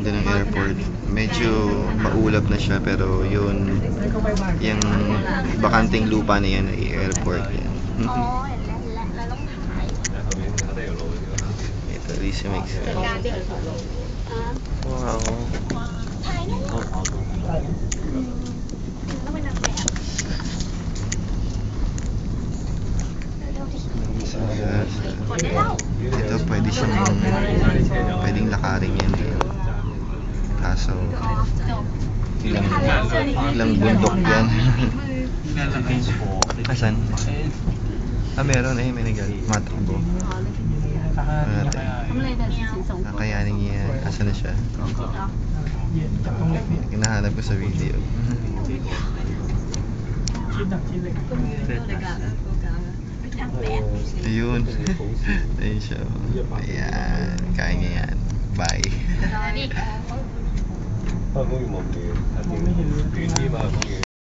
Ganda ng airport. Medyo maulap na siya pero yun, yung bakanting lupa na yan ay airport yan. Ito, Lisa makes it. Wow. Ito pwedeng lakarin yan. Kaso ilang bundok yan. Asan? Meron may nagmatakbo. Kakayanin niya. Asan na siya? Hinahanap ko sa video. Ayun. Ayun siya. Ayan. Kaya niya yan. Bye.